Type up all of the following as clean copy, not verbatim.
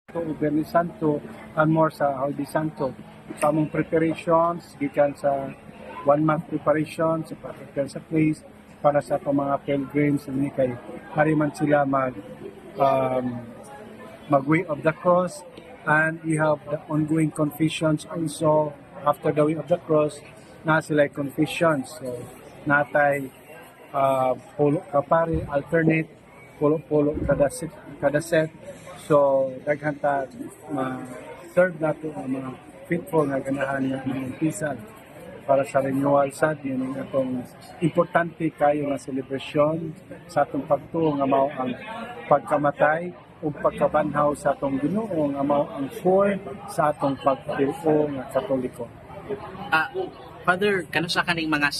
to Bernie Santo and more sa Holiday Santo. Sa among preparations, gikan sa 1 month preparation sa pag-prepare sa place para sa itong mga pilgrims ni kay hari man sila mag-way of the cross, and we have the ongoing confessions also after the way of the cross na sila confessions. So natay pulo ka pare, alternate pulo kada set. So daghan ta serve nato ang mga faithful nga ganahan nga mga para sa renewal sad yun atong importante kayo nga celebration sa atong pagtuo nga mao ang pagkamatay ug pagkabanhaw sa atong Ginoo nga mao ang core sa atong pagtuo nga Katoliko. Father, kano sa kaning mga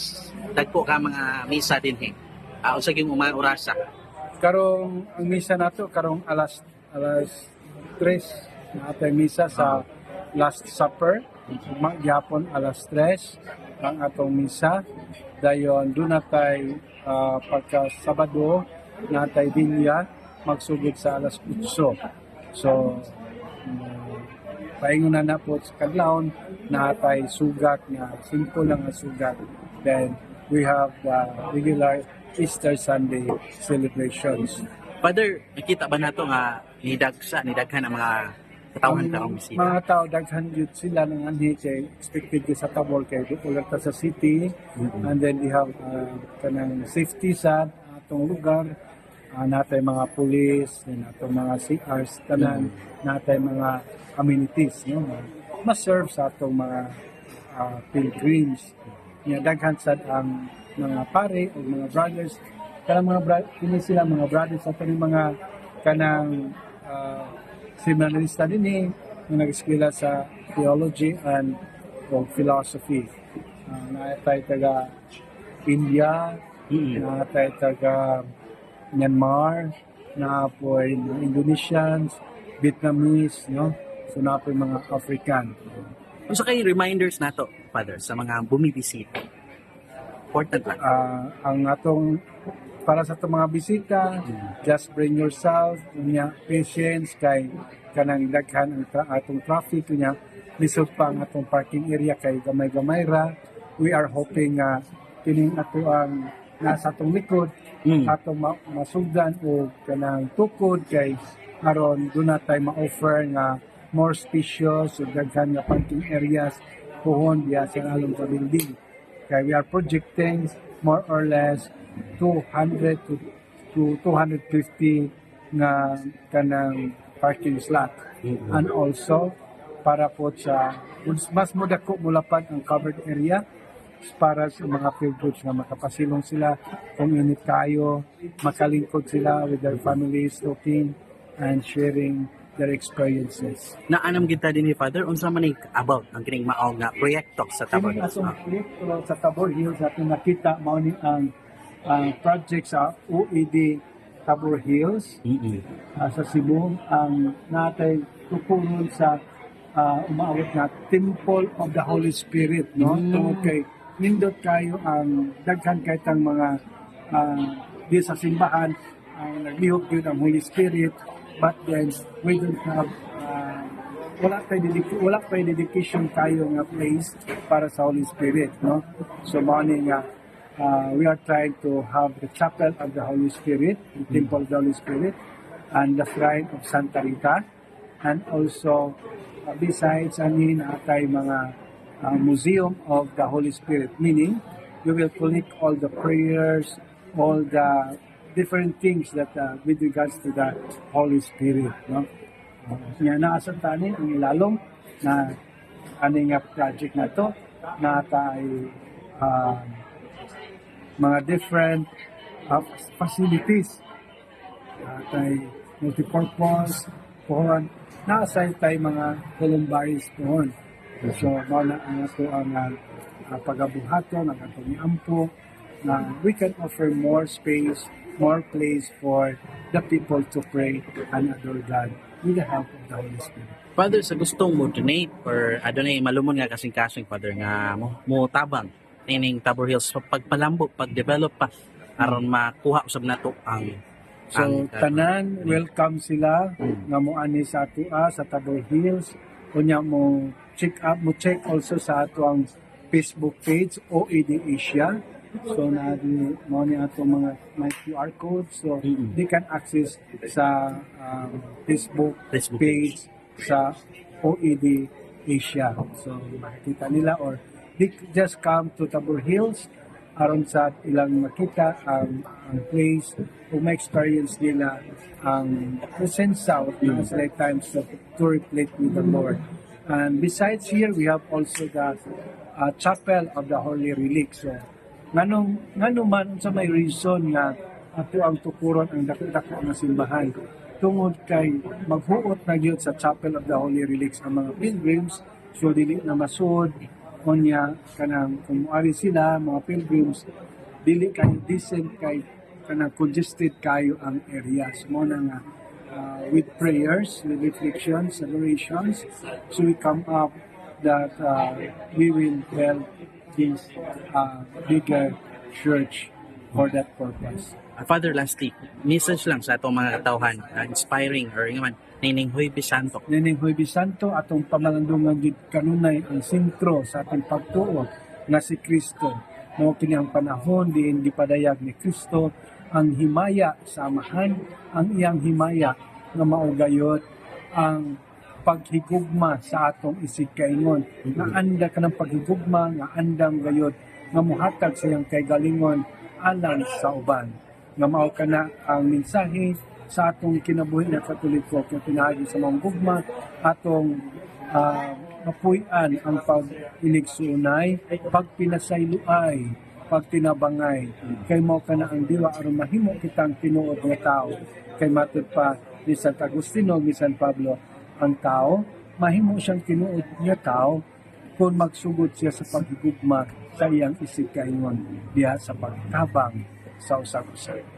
dagko ka mga misa dinhi? Unsa gyud mga orasa? Karong ang misa nato karong alas 3 na atay misa sa Last Supper. Magyapon alas 3 ang atong misa. Dayon doon natay pagka Sabado natay dinya magsugod sa alas 8. So paingon na po sa kadlawon natay sugat nga simple lang nga sugat. Then we have the regular Easter Sunday celebrations. Father, nakita ba nato nga nidaghan ang mga katawhan karong bisita? Mga tao daghan yun sila ng anhi kay expected ko sa Tabor kay ulat sa city. And then we have kanang safety sa atong lugar. Natay mga police, natay mga CRs, tanan natay mga amenities, no? Ma-serve sa atong mga pilgrims. Daghan sad ang mga pare o mga brothers, kanang kini sila mga brothers sa kaning mga kanang seminarista din nga nag-eskwela sa theology and philosophy. Natay taga India, natay taga Myanmar, na po Indonesians, Vietnamese, no? So na po mga African. Unsa kay reminders nato, Father, sa mga bumibisita? Important lang. Ang atong para sa itong mga bisita, just bring yourself, patience, kay kanang daghan ang atong traffic, lisod pa ang atong parking area kay gamay-gamay ra. We are hoping kining ato ang nasa atong likod, atong masugdan o kanang tukod kay aron doon na tayo ma-offer nga more spacious o daghan nga parking areas pohon diya sa along sa building. Kaya we are projecting more or less 200 to 250 nga kanang parking slot. And also para po sa mas modako mulapad ang covered area para sa mga pilgrims nga makapasilong sila kung init kayo, makalingkod sila with their families, talking and sharing their experiences. Naanam kita din ni Father, unsa man about ang kining mao nga proyekto sa Tabor Kining Hills? atong proyekto sa Tabor Hills ating nakita mao ni ang project sa OED Tabor Hills sa Cebu ang natay tukuron sa umaawit na Temple of the Holy Spirit, no? Tungod kay nindot kayo ang daghan kay tang mga di sa simbahan ang naglihok yun ang Holy Spirit, but then we don't have wala pa dedication kayo nga place para sa Holy Spirit, no? So morning we are trying to have the chapel of the Holy Spirit, the Temple of the Holy Spirit, and the shrine of Santa Rita, and also besides anin atay mga Museum of the Holy Spirit, meaning you will collect all the prayers, all the different things that with regards to the Holy Spirit, no? Naasa tani ang ilalom na aning project na to na tay mga different facilities tay multipurpose pohon nasa tay mga columbaries pohon. So mao na ang ato ang pagabuhaton ang atong iampo na we can offer more space, more place for the people to pray and adore God with the help of the Holy Spirit. Father, sa gustong mo donate or adunay malumon nga kasing-kasing, Father, nga mo tabang ining Tabor Hills pagpalambo, pag-develop pa aron makuha usab nato ang So tanan welcome sila nga moani sa atua sa Tabor Hills. Unya mo check also sa ato ang Facebook page OAD Asia. So na mo ni ato mga may QR code, so they can access sa Facebook page sa OAD Asia. So makikita nila or they just come to Tabor Hills aron sa ilang makita ang place o ma-experience nila ang presensya of the select times to reflect with the Lord. And besides here, we have also the Chapel of the Holy Relics. So, ngano man sa may reason nga ato ang tukuron ang dako-dako nga simbahan tungod kay maghuot na gyud sa Chapel of the Holy Relics ang mga pilgrims, so dili na masud kunya kanang kung moari sila mga pilgrims dili kayo decent kay kanang congested kayo ang areas mo na nga with prayers, with reflections, adorations, so we come up that we will build this bigger church for that purpose. Father, lastly, message lang sa atong mga katawhan, inspiring or nga man, Nining Huwebes Santo. Nining Huwebes Santo, atong pamalandungan gid kanunay ang sentro sa ating pagtuo nga si Kristo. Mao kini ang panahon diin gipadayag ni Kristo ang himaya sa amahan, ang iyang himaya nga maugayot ang paghigugma sa atong isikaingon. Nga anda ka ng paghigugma, nga andam gayot, nga muhatag sa iyang kaygalingon alang sa uban. Nga mao kana ang mensahe sa atong kinabuhi na Katoliko kung pinaagi sa mga gugma, atong mapuy-an ang pag-iligsunay, pagpinasayloay, pagtinabangay. Kay mao kana ang diwa aron mahimo kitang tinuod nga tao. Kay matud pa ni San Agustino, ni San Pablo, ang tao, mahimo siyang tinuod nga tao kung magsugod siya sa paghigugma sa iyang isig kaingon diha sa pagtabang sa usag-usag.